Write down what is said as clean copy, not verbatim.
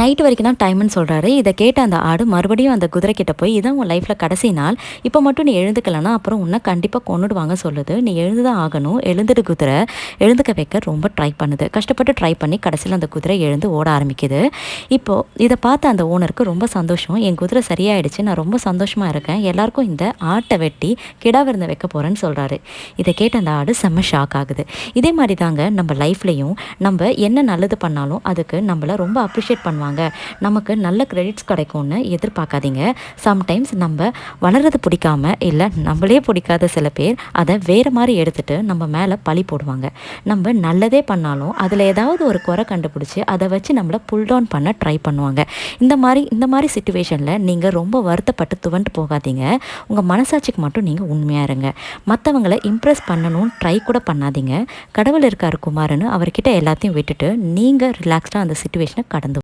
Night வரைக்கும் தான் டைம்னு சொல்கிறாரு. இதை கேட்ட அந்த ஆடு மறுபடியும் அந்த குதிரை கிட்ட போய், இதான் உன் லைஃப்பில் கடைசி நாள், இப்போ மட்டும் நீ எழுந்துக்கலன்னா அப்புறம் உன்னை கண்டிப்பாக கொன்னுடுவாங்க சொல்லுது. நீ எழுந்து தான் ஆகணும். எழுந்துட்டு குதிரை எழுந்துக்க வைக்க ரொம்ப ட்ரை பண்ணுது. கஷ்டப்பட்டு ட்ரை பண்ணி கடைசியில் அந்த குதிரை எழுந்து ஓட ஆரம்பிக்குது. இப்போது இதை பார்த்த அந்த ஓனருக்கு ரொம்ப சந்தோஷம். என் குதிரை சரியாயிடுச்சு, நான் ரொம்ப சந்தோஷமாக இருக்கேன், எல்லாருக்கும் இந்த ஆட்டை வெட்டி கிடா விருந்து வைக்க போகிறேன்னு சொல்கிறாரு. இதை கேட்ட அந்த ஆடு செம்ம ஷாக் ஆகுது. இதே மாதிரி தாங்க நம்ம லைஃப்லையும் நம்ம என்ன நல்லது பண்ணாலும் அதுக்கு நம்மளை ரொம்ப அப்ரிஷியேட் பண்ணுவாங்க, நமக்கு நல்ல கிரெடிட்ஸ் கிடைக்கும்னு எதிர்பார்க்காதீங்க. சம்டைம்ஸ் நம்ம வளர்றது பிடிக்காம இல்லை நம்மளே பிடிக்காத சில பேர் அதை வேறு மாதிரி எடுத்துகிட்டு நம்ம மேலே பழி போடுவாங்க. நம்ம நல்லதே பண்ணாலும் அதில் ஏதாவது ஒரு குறை கண்டுபிடிச்சி அதை வச்சு நம்மளை புல் டவுன் பண்ண ட்ரை பண்ணுவாங்க. இந்த மாதிரி சிச்சுவேஷனில் நீங்கள் ரொம்ப வருத்தப்பட்டு துவண்டு போகாதீங்க. உங்கள் மனசாட்சிக்கு மட்டும் நீங்கள் உண்மையாக இருங்க. மற்றவங்களை இம்ப்ரெஸ் பண்ணணும்னு ட்ரை கூட பண்ணாதீங்க. கடவுள் இருக்கார் குமார்னு அவர்கிட்ட எல்லாத்தையும் விட்டுட்டு நீங்கள் ரிலாக்ஸ்டாக அந்த சிச்சுவேஷனை கடந்து